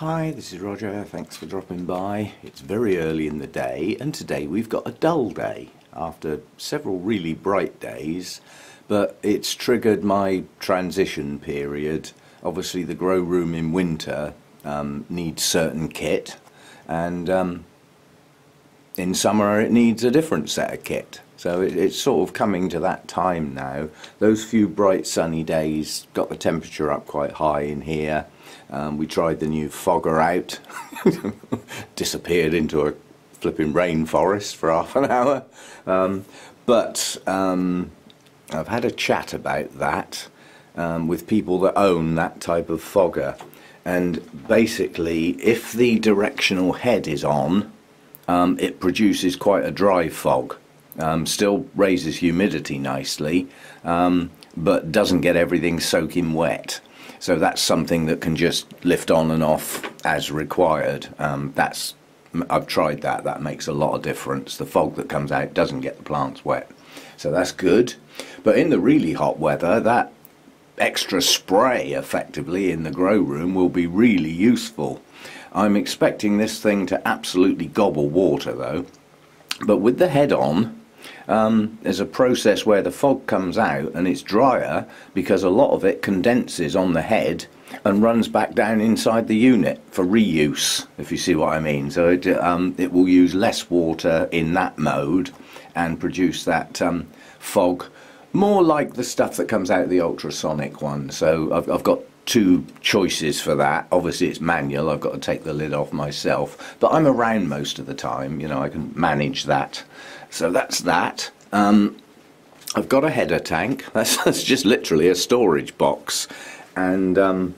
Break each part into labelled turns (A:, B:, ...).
A: Hi, this is Roger. Thanks for dropping by. It's very early in the day, and today we've got a dull day after several really bright days, but it's triggered my transition period. Obviously, the grow room in winter needs certain kit, and in summer it needs a different set of kit. So it's sort of coming to that time now. Those few bright sunny days got the temperature up quite high in here. We tried the new fogger out, disappeared into a flipping rainforest for half an hour. But I've had a chat about that with people that own that type of fogger. And basically, if the directional head is on, it produces quite a dry fog. Still raises humidity nicely, but doesn't get everything soaking wet. So that's something that can just lift on and off as required. I've tried that. That makes a lot of difference. The fog that comes out doesn't get the plants wet. So that's good. But in the really hot weather, that extra spray effectively in the grow room will be really useful. I'm expecting this thing to absolutely gobble water though. But with the head on, there's a process where the fog comes out and it's drier because a lot of it condenses on the head and runs back down inside the unit for reuse, if you see what I mean. So it will use less water in that mode and produce that fog more like the stuff that comes out of the ultrasonic one. So I've got two choices for that. Obviously it's manual, I've got to take the lid off myself, but I'm around most of the time, you know, I can manage that. So that's that. I've got a header tank. That's just literally a storage box. And I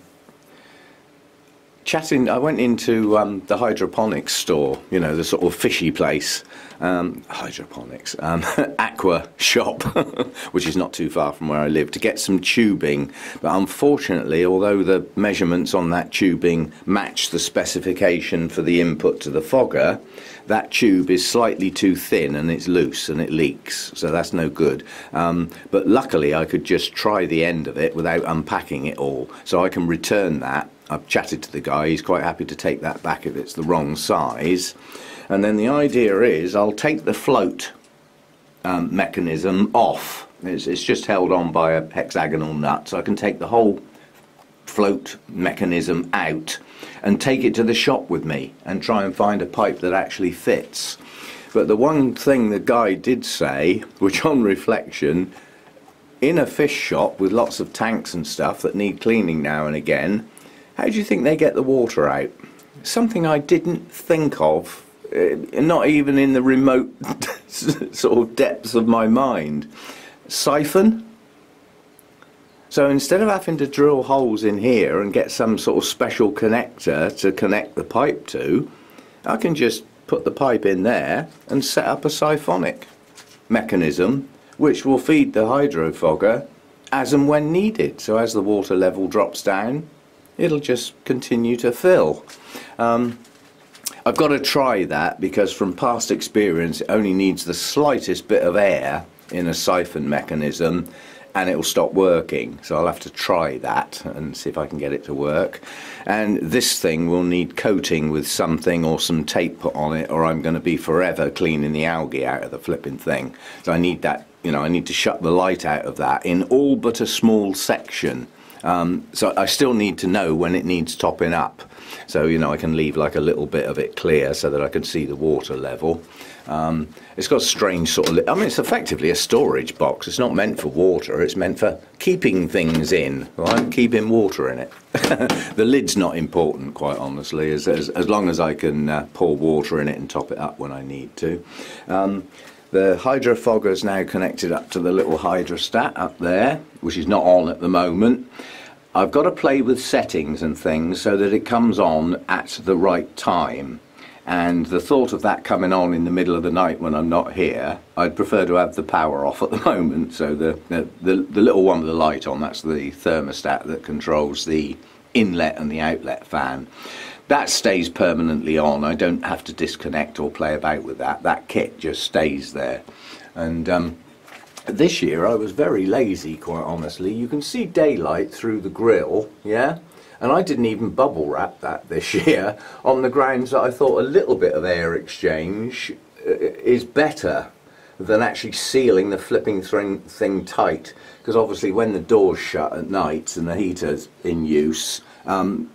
A: went into the hydroponics store, you know, the sort of fishy place, hydroponics, aqua shop, which is not too far from where I live, to get some tubing. But unfortunately, although the measurements on that tubing match the specification for the input to the fogger, that tube is slightly too thin and it's loose and it leaks, so that's no good. But luckily I could just try the end of it without unpacking it all, so I can return that. I've chatted to the guy, he's quite happy to take that back if it's the wrong size. And then the idea is I'll take the float mechanism off. It's just held on by a hexagonal nut, so I can take the whole float mechanism out and take it to the shop with me and try and find a pipe that actually fits. But the one thing the guy did say, which on reflection, in a fish shop with lots of tanks and stuff that need cleaning now and again, how do you think they get the water out? Something I didn't think of, not even in the remote sort of depths of my mind. Siphon? So instead of having to drill holes in here and get some sort of special connector to connect the pipe to, I can just put the pipe in there and set up a siphonic mechanism which will feed the hydrofogger as and when needed. So as the water level drops down, it'll just continue to fill. I've got to try that because from past experience it only needs the slightest bit of air in a siphon mechanism and it will stop working, so I'll have to try that and see if I can get it to work. And this thing will need coating with something or some tape put on it, or I'm going to be forever cleaning the algae out of the flipping thing. So I need that, you know, I need to shut the light out of that in all but a small section. So I still need to know when it needs topping up, so you know I can leave like a little bit of it clear so that I can see the water level. It's got a strange sort of, I mean, it's effectively a storage box. It's not meant for water, it's meant for keeping things in, right? Keeping water in it. The lid's not important, quite honestly, as long as I can pour water in it and top it up when I need to. The hydrofogger is now connected up to the little hydrostat up there, which is not on at the moment. I've got to play with settings and things so that it comes on at the right time. And the thought of that coming on in the middle of the night when I'm not here, I'd prefer to have the power off at the moment. So the little one with the light on, that's the thermostat that controls the inlet and the outlet fan. That stays permanently on. I don't have to disconnect or play about with that. That kit just stays there. And this year I was very lazy, quite honestly. You can see daylight through the grill, yeah? And I didn't even bubble wrap that this year on the grounds that I thought a little bit of air exchange is better than actually sealing the flipping thing tight, because obviously when the door's shut at night and the heater's in use,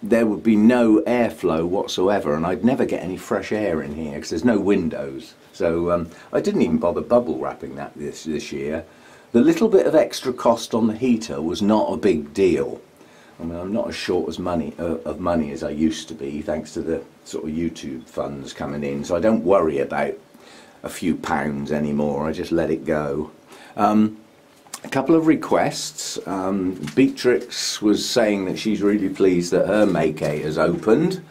A: there would be no airflow whatsoever, and I'd never get any fresh air in here because there's no windows. So I didn't even bother bubble wrapping that this year. The little bit of extra cost on the heater was not a big deal. I mean, I'm not as short of money as I used to be, thanks to the sort of YouTube funds coming in, so I don't worry about a few pounds anymore. I just let it go. A couple of requests. Beatrix was saying that she's really pleased that her Mackay has opened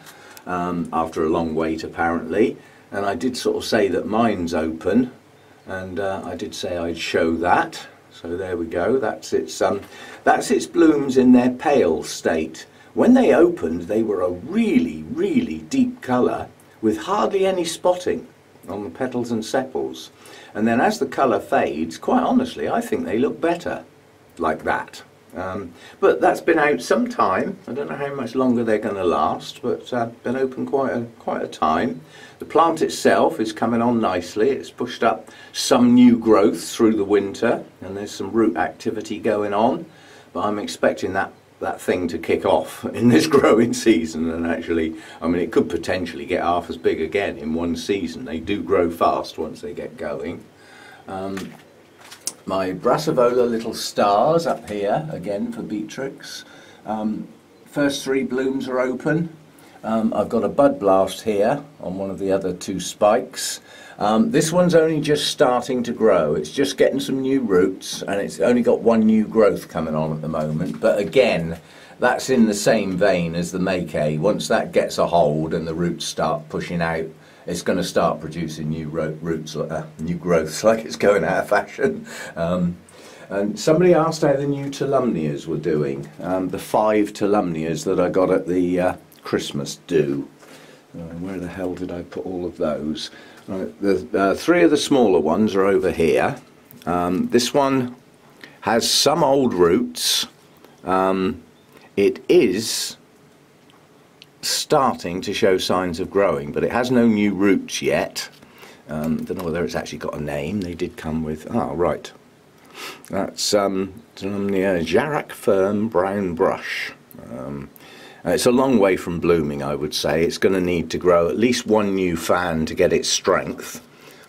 A: after a long wait apparently, and I did sort of say that mine's open, and I did say I'd show that. So there we go. That's its blooms in their pale state. When they opened, they were a really, really deep colour with hardly any spotting on the petals and sepals. And then as the colour fades, quite honestly, I think they look better like that. But that's been out some time. I don't know how much longer they're going to last, but been open quite a time. The plant itself is coming on nicely. It's pushed up some new growth through the winter, and there's some root activity going on. But I'm expecting that thing to kick off in this growing season, and actually, I mean, it could potentially get half as big again in one season. They do grow fast once they get going. My Brassivola little stars up here, again for Beatrix. First three blooms are open. I've got a bud blast here on one of the other two spikes. This one's only just starting to grow. It's just getting some new roots, and it's only got one new growth coming on at the moment. But again, that's in the same vein as the Mackay. Once that gets a hold and the roots start pushing out, it's going to start producing new roots, new growths, like it's going out of fashion. And somebody asked how the new Tolumnias were doing. The 5 Tolumnias that I got at the Christmas do. Where the hell did I put all of those? The 3 of the smaller ones are over here. This one has some old roots. It is starting to show signs of growing, but it has no new roots yet. Don't know whether it's actually got a name. They did come with, right. That's Tolumnia Jarak Firm Brown Brush. It's a long way from blooming, I would say. It's going to need to grow at least one new fan to get its strength,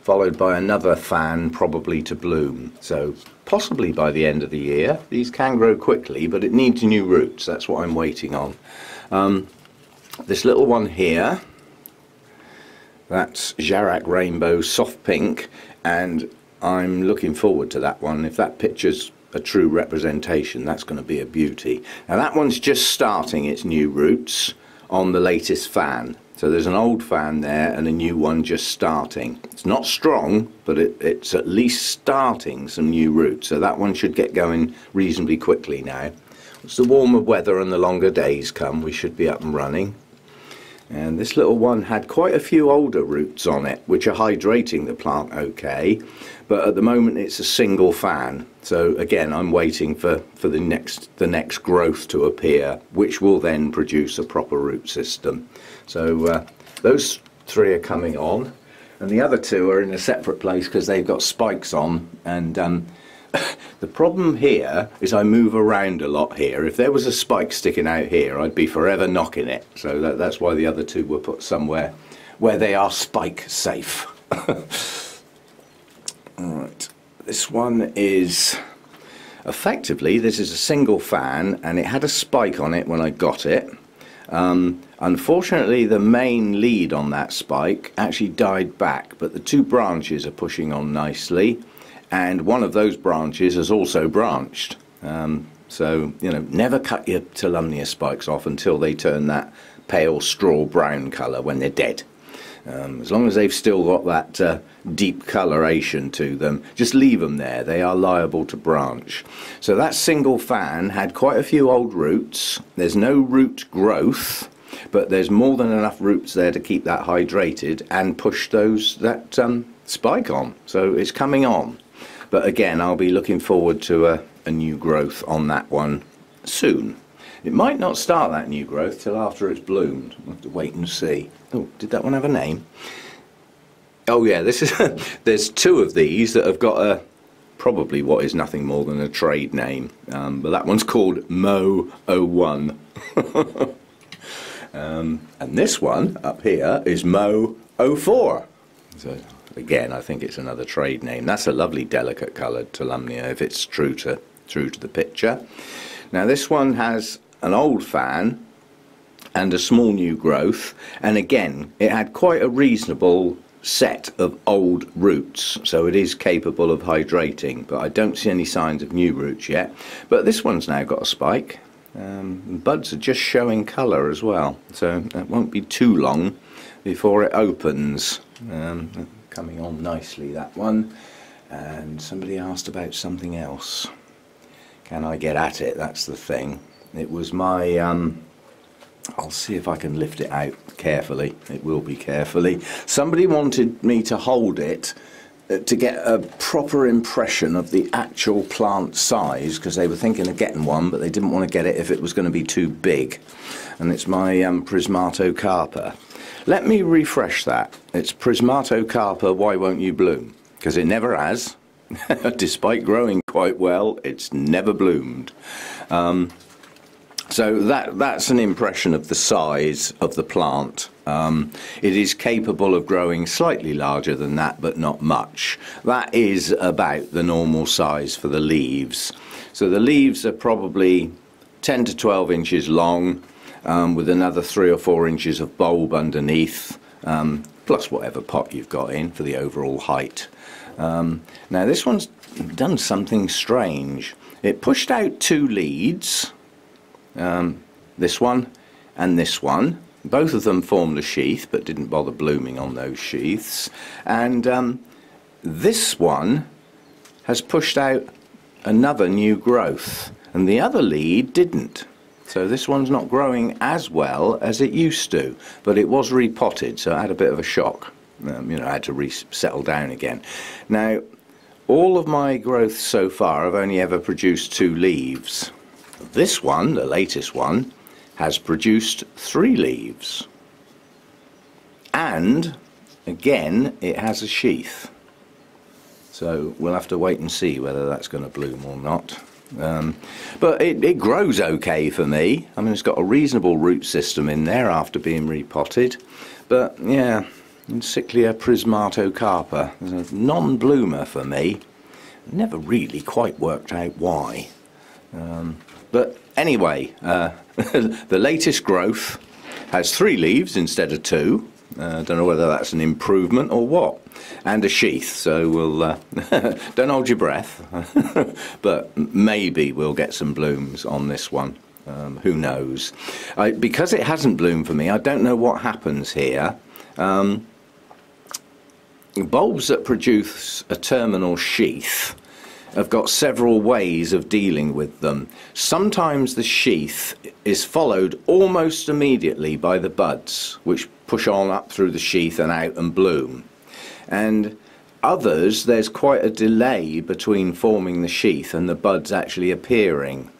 A: followed by another fan probably to bloom. So possibly by the end of the year. These can grow quickly, but it needs new roots. That's what I'm waiting on. This little one here, that's Jarak Rainbow Soft Pink, and I'm looking forward to that one. If that picture's a true representation, that's going to be a beauty. Now that one's just starting its new roots on the latest fan. So there's an old fan there and a new one just starting. It's not strong, but it's at least starting some new roots. So that one should get going reasonably quickly now. Once the warmer weather and the longer days come, we should be up and running. And this little one had quite a few older roots on it, which are hydrating the plant okay, but at the moment it's a single fan. So again, I'm waiting for the next growth to appear, which will then produce a proper root system. So those 3 are coming on, and the other 2 are in a separate place because they've got spikes on. And the problem here is I move around a lot here. If there was a spike sticking out here, I'd be forever knocking it. So that's why the other 2 were put somewhere where they are spike safe. Alright, this one is effectively, this is a single fan, and it had a spike on it when I got it. Unfortunately, the main lead on that spike actually died back, but the 2 branches are pushing on nicely. And one of those branches has also branched. So, you know, never cut your Tolumnia spikes off until they turn that pale straw brown colour when they're dead. As long as they've still got that deep coloration to them, just leave them there. They are liable to branch. So that single fan had quite a few old roots. There's no root growth, but there's more than enough roots there to keep that hydrated and push that spike on. So it's coming on. But again, I'll be looking forward to a new growth on that one soon. It might not start that new growth till after it's bloomed. We'll have to wait and see. Oh, did that one have a name? Oh yeah, this is there's two of these that have got a probably what is nothing more than a trade name, but that one's called Mo 01. And this one up here is Mo 04. So again, I think it's another trade name. That's a lovely delicate coloured Tolumnia if it's true to the picture. Now this one has an old fan and a small new growth, and again it had quite a reasonable set of old roots, so it is capable of hydrating, but I don't see any signs of new roots yet. But this one's now got a spike. Buds are just showing colour as well, so it won't be too long before it opens. Coming on nicely, that one. And somebody asked about something else. Can I get at it? That's the thing. It was my I'll see if I can lift it out carefully. It will be carefully. Somebody wanted me to hold it to get a proper impression of the actual plant size, because they were thinking of getting one, but they didn't want to get it if it was going to be too big. And it's my Prismatocarpa. Let me refresh that. It's Prismatocarpa, Why Won't You Bloom? Because it never has. Despite growing quite well, it's never bloomed. So that's an impression of the size of the plant. It is capable of growing slightly larger than that, but not much. That is about the normal size for the leaves. So the leaves are probably 10 to 12 inches long, with another 3 or 4 inches of bulb underneath, plus whatever pot you've got in for the overall height. Now this one's done something strange. It pushed out 2 leads. This one and this one, both of them formed a sheath but didn't bother blooming on those sheaths, and this one has pushed out another new growth and the other lead didn't. So this one's not growing as well as it used to, but it was repotted, so I had a bit of a shock. I had to settle down again. Now all of my growths so far have only ever produced 2 leaves. This one, the latest one, has produced 3 leaves. And, again, it has a sheath. So we'll have to wait and see whether that's going to bloom or not. But it grows okay for me. I mean, it's got a reasonable root system in there after being repotted. But, yeah, Encyclia Prismatocarpa is a non-bloomer for me. Never really quite worked out why. But anyway, the latest growth has 3 leaves instead of 2. Don't know whether that's an improvement or what. And a sheath, so we'll don't hold your breath. But maybe we'll get some blooms on this one. Who knows? Because it hasn't bloomed for me, I don't know what happens here. Bulbs that produce a terminal sheath have got several ways of dealing with them. Sometimes the sheath is followed almost immediately by the buds, which push on up through the sheath and out and bloom. And others, there's quite a delay between forming the sheath and the buds actually appearing.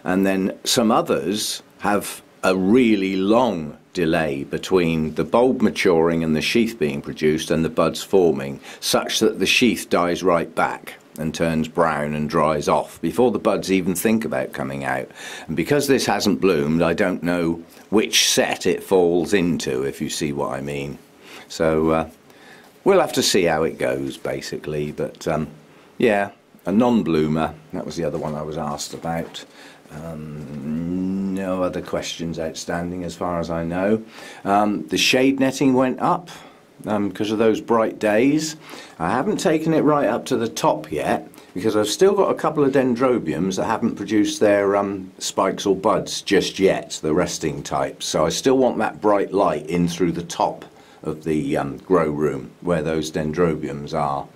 A: And then some others have a really long delay between the bulb maturing and the sheath being produced and the buds forming, such that the sheath dies right back and turns brown and dries off before the buds even think about coming out. And because this hasn't bloomed, I don't know which set it falls into, if you see what I mean. So we'll have to see how it goes, basically. But yeah, a non-bloomer. That was the other one I was asked about. No other questions outstanding as far as I know. The shade netting went up because of those bright days. I haven't taken it right up to the top yet because I've still got a couple of dendrobiums that haven't produced their spikes or buds just yet, the resting types. So I still want that bright light in through the top of the grow room where those dendrobiums are.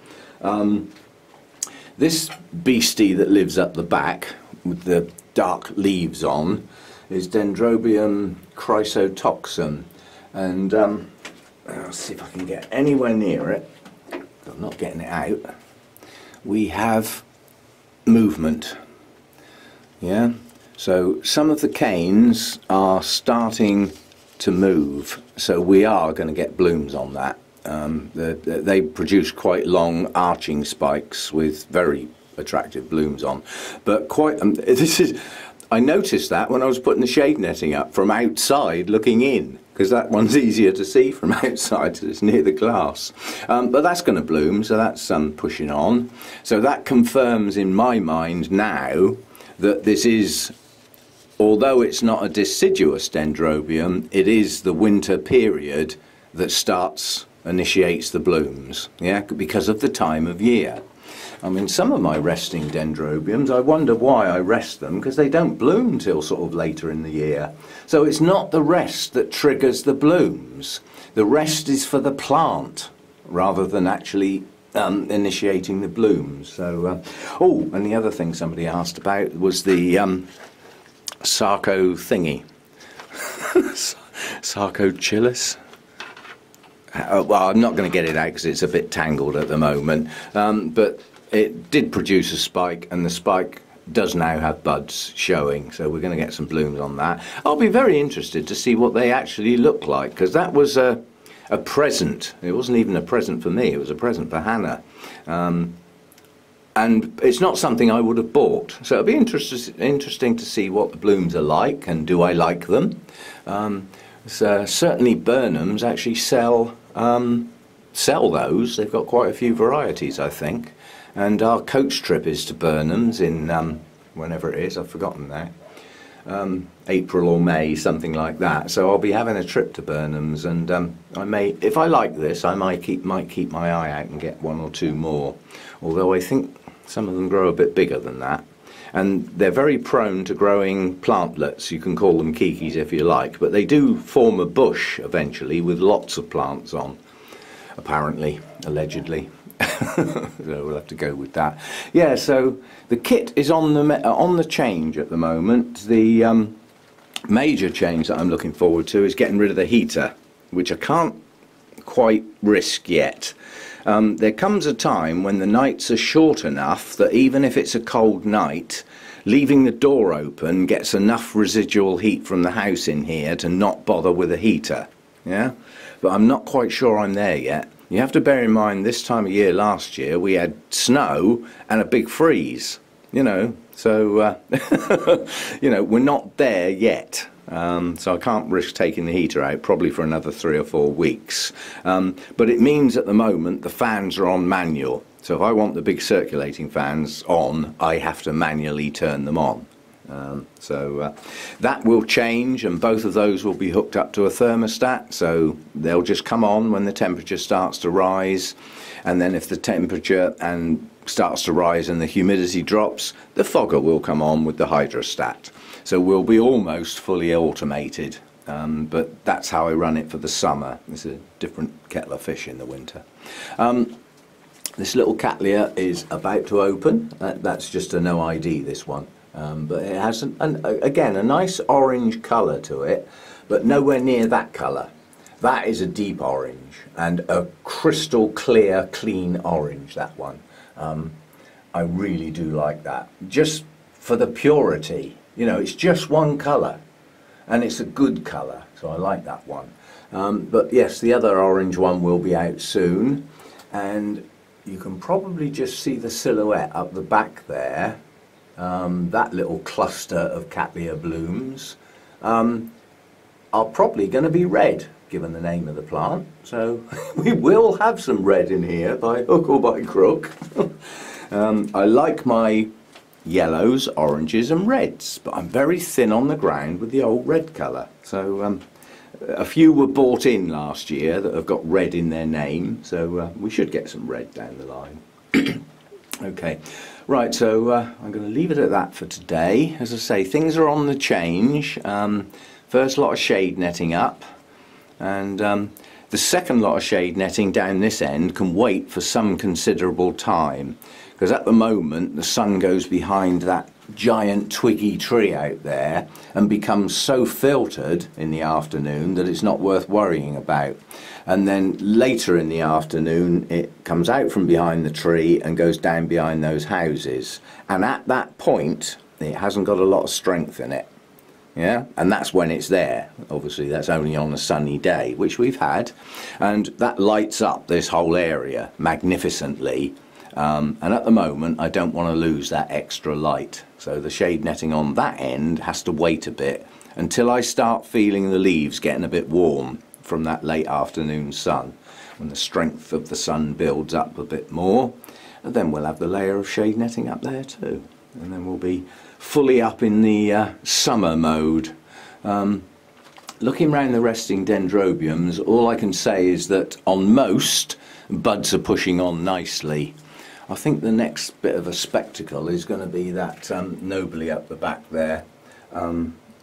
A: This beastie that lives up the back with the dark leaves on is Dendrobium chrysotoxum, and I'll see if I can get anywhere near it. I'm not getting it out. We have movement, yeah, So some of the canes are starting to move, so we are going to get blooms on that. They produce quite long arching spikes with very attractive blooms on, but quite I noticed that when I was putting the shade netting up from outside looking in, because that one's easier to see from outside, so it's near the glass. But that's going to bloom, so that's pushing on. So that confirms in my mind now that this is, although it's not a deciduous dendrobium, it is the winter period that initiates the blooms, yeah, because of the time of year. I mean, some of my resting dendrobiums, I wonder why I rest them, because they don't bloom till sort of later in the year. So it's not the rest that triggers the blooms. The rest is for the plant rather than actually initiating the blooms. So, oh, and the other thing somebody asked about was the Sarco thingy. Sarcochilus. Well, I'm not going to get it out because it's a bit tangled at the moment, but it did produce a spike, and the spike does now have buds showing, so we're going to get some blooms on that. I'll be very interested to see what they actually look like, because that was a present. It wasn't even a present for me, it was a present for Hannah. And it's not something I would have bought, so it'll be interesting to see what the blooms are like, and do I like them. So certainly Burnham's actually sell those. They've got quite a few varieties, I think. And our coach trip is to Burnham's in whenever it is, I've forgotten now. April or May, something like that. So I'll be having a trip to Burnham's, and I may, if I like this, I might keep my eye out and get one or two more. Although I think some of them grow a bit bigger than that. And they're very prone to growing plantlets. You can call them kikis if you like, but they do form a bush eventually with lots of plants on, apparently, allegedly. So we'll have to go with that. Yeah, so the kit is on the change at the moment. The major change that I'm looking forward to is getting rid of the heater, which I can't quite risk yet. There comes a time when the nights are short enough that even if it's a cold night, leaving the door open gets enough residual heat from the house in here to not bother with a heater. Yeah, but I'm not quite sure I'm there yet. You have to bear in mind this time of year last year we had snow and a big freeze, you know, so you know, we're not there yet. So I can't risk taking the heater out probably for another 3 or 4 weeks. But it means at the moment the fans are on manual. So if I want the big circulating fans on, I have to manually turn them on. So that will change, and both of those will be hooked up to a thermostat, so they'll just come on when the temperature starts to rise, and then if the temperature starts to rise and the humidity drops, the fogger will come on with the hydrostat. So we'll be almost fully automated, but that's how I run it for the summer. It's a different kettle of fish in the winter. This little cattleya is about to open. That's just a no ID, this one. But it has, again, a nice orange colour to it, but nowhere near that colour. That is a deep orange, and a crystal clear, clean orange, that one. I really do like that. Just for the purity, you know, it's just one colour, and it's a good colour, so I like that one. But yes, the other orange one will be out soon, and you can probably just see the silhouette up the back there. That little cluster of cattleya blooms are probably going to be red, given the name of the plant. So we will have some red in here by hook or by crook. I like my yellows, oranges and reds, but I'm very thin on the ground with the old red colour. So a few were bought in last year that have got red in their name, so we should get some red down the line. Okay. Right, so I'm going to leave it at that for today. As I say, things are on the change. First lot of shade netting up, and the second lot of shade netting down this end can wait for some considerable time, because at the moment the sun goes behind that giant twiggy tree out there and becomes so filtered in the afternoon that it's not worth worrying about. And then later in the afternoon it comes out from behind the tree and goes down behind those houses, and at that point It hasn't got a lot of strength in it. Yeah, and that's when it's there. Obviously that's only on a sunny day, which we've had, and that lights up this whole area magnificently. And at the moment I don't want to lose that extra light, so the shade netting on that end has to wait a bit until I start feeling the leaves getting a bit warm from that late afternoon sun, when the strength of the sun builds up a bit more, and then we'll have the layer of shade netting up there too, and then we'll be fully up in the summer mode. Looking around the resting dendrobiums, all I can say is that on most, buds are pushing on nicely. I think the next bit of a spectacle is going to be that nobly up the back there.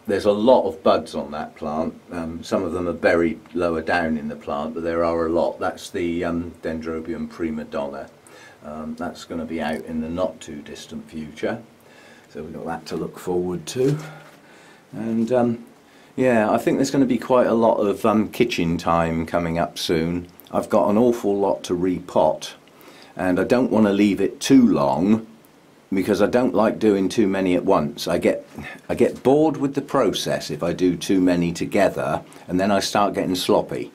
A: There's a lot of buds on that plant. Some of them are buried lower down in the plant, but there are a lot. That's the Dendrobium prima donna. That's going to be out in the not too distant future, so we've got that to look forward to. And yeah, I think there's going to be quite a lot of kitchen time coming up soon. I've got an awful lot to repot, and I don't want to leave it too long because I don't like doing too many at once. I get bored with the process if I do too many together, and then I start getting sloppy.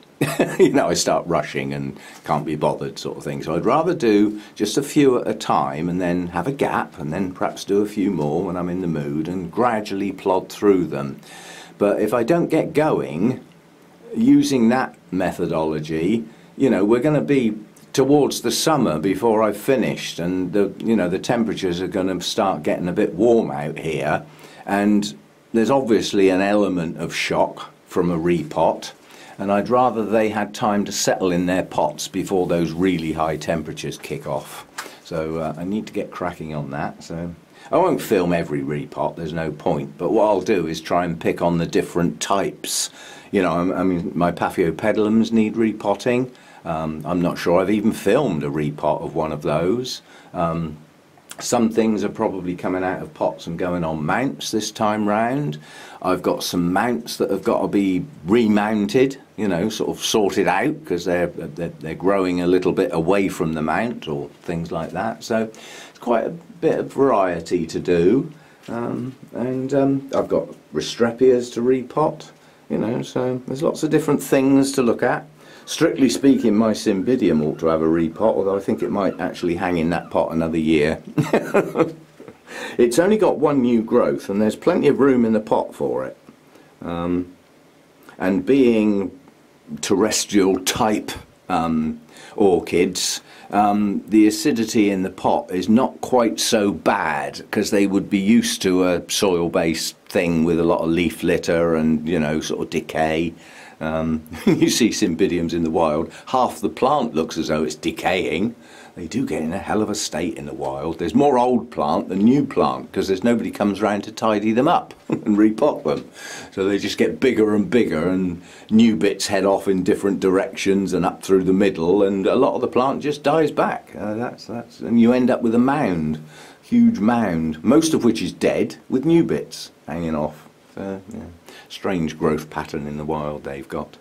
A: You know, I start rushing and can't be bothered, sort of thing. So I'd rather do just a few at a time and then have a gap, and then perhaps do a few more when I'm in the mood, and gradually plod through them. But if I don't get going using that methodology, you know, we're going to be towards the summer before I've finished, and the temperatures are going to start getting a bit warm out here, and there's obviously an element of shock from a repot, and I'd rather they had time to settle in their pots before those really high temperatures kick off. So I need to get cracking on that. So I won't film every repot, there's no point, but what I'll do is try and pick on the different types. You know, I mean, my Paphiopedilums need repotting. I'm not sure I've even filmed a repot of one of those. Some things are probably coming out of pots and going on mounts this time round. I've got some mounts that have got to be remounted, you know, sort of sorted out, because they're growing a little bit away from the mount or things like that. So it's quite a bit of variety to do. I've got Restrepias to repot, you know, so there's lots of different things to look at. Strictly speaking, my Cymbidium ought to have a repot, although I think it might actually hang in that pot another year. It's only got one new growth, and there's plenty of room in the pot for it. And being terrestrial type orchids, the acidity in the pot is not quite so bad, because they would be used to a soil-based thing with a lot of leaf litter and, you know, sort of decay. You see Cymbidiums in the wild, half the plant looks as though it's decaying. They do get in a hell of a state in the wild. There's more old plant than new plant, because there's nobody comes around to tidy them up and repot them. So they just get bigger and bigger, and new bits head off in different directions and up through the middle, and a lot of the plant just dies back. And you end up with a mound, huge mound, most of which is dead, with new bits hanging off. So, yeah. Strange growth pattern in the wild they've got.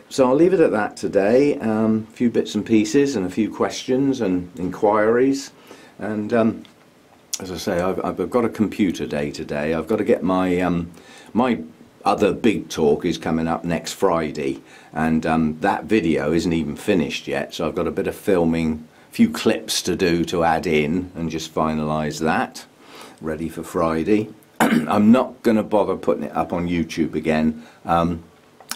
A: So I'll leave it at that today. A few bits and pieces and a few questions and inquiries, and as I say, I've got a computer day today. I've got to get my my other big talk is coming up next Friday, and that video isn't even finished yet, so I've got a bit of filming, a few clips to do to add in and just finalise that, ready for Friday. I'm not going to bother putting it up on YouTube again.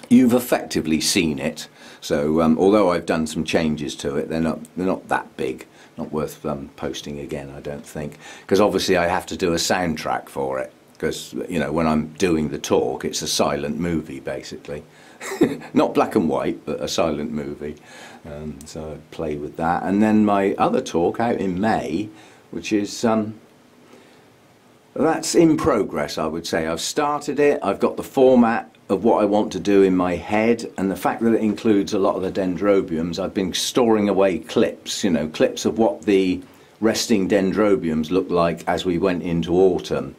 A: You've effectively seen it, so although I've done some changes to it, they're not that big, not worth posting again, I don't think, because obviously I have to do a soundtrack for it, because, you know, when I'm doing the talk, it's a silent movie basically. Not black and white, but a silent movie. So I play with that, and then my other talk out in May, which is that's in progress, I would say. I've started it, I've got the format of what I want to do in my head, and the fact that it includes a lot of the dendrobiums, I've been storing away clips, you know, clips of what the resting dendrobiums look like as we went into autumn,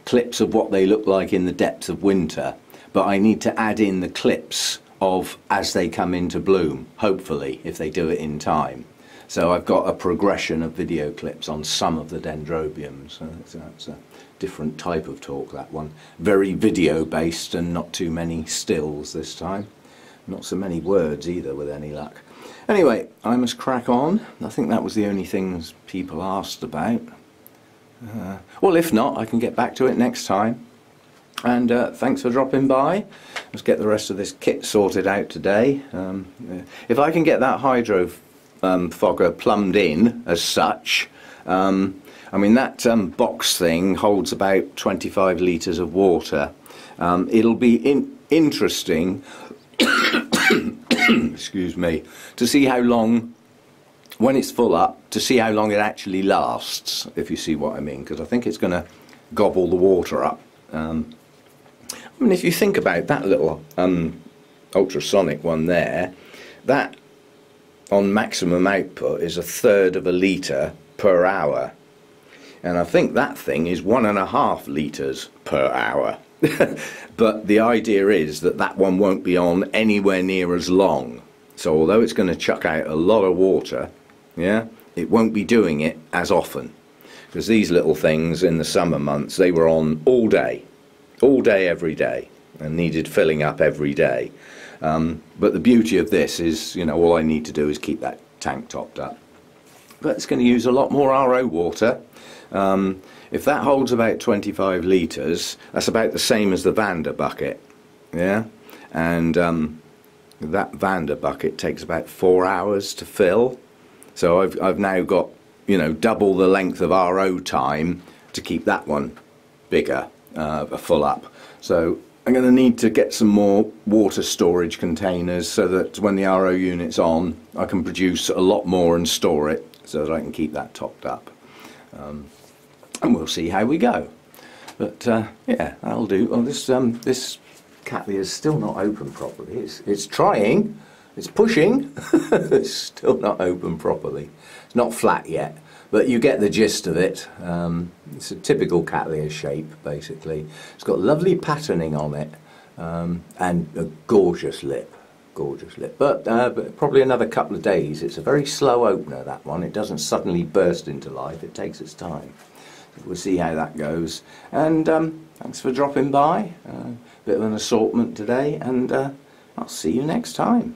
A: clips of what they look like in the depths of winter, but I need to add in the clips of as they come into bloom, hopefully, if they do it in time. So I've got a progression of video clips on some of the dendrobiums. So that's different type of talk, that one. Very video based and not too many stills this time. Not so many words either, with any luck. Anyway, I must crack on. I think that was the only things people asked about. Well, if not, I can get back to it next time. And thanks for dropping by. Let's get the rest of this kit sorted out today. If I can get that hydro fogger plumbed in as such, I mean, that box thing holds about 25 litres of water. It'll be interesting excuse me, to see how long, when it's full up, to see how long it actually lasts, if you see what I mean, because I think it's going to gobble the water up. I mean, if you think about that little ultrasonic one there, that on maximum output is 1/3 of a litre per hour, and I think that thing is 1.5 litres per hour. But the idea is that that one won't be on anywhere near as long. So although it's going to chuck out a lot of water, yeah, it won't be doing it as often. Because these little things in the summer months, they were on all day every day, and needed filling up every day. But the beauty of this is, you know, all I need to do is keep that tank topped up. But it's going to use a lot more RO water. If that holds about 25 litres, that's about the same as the Vander bucket, yeah? And that Vander bucket takes about 4 hours to fill. So I've now got, you know, double the length of RO time to keep that one bigger, full up. So I'm going to need to get some more water storage containers so that when the RO unit's on, I can produce a lot more and store it so that I can keep that topped up. And we'll see how we go. But yeah, that'll do. Well, this Cattleya is still not open properly. It's trying, it's pushing. It's still not open properly. It's not flat yet, but you get the gist of it. It's a typical Cattleya shape, basically. It's got lovely patterning on it, and a gorgeous lip. Gorgeous lip, but probably another couple of days. It's a very slow opener, that one. It doesn't suddenly burst into life. It takes its time. We'll see how that goes. And thanks for dropping by. Bit of an assortment today, and I'll see you next time.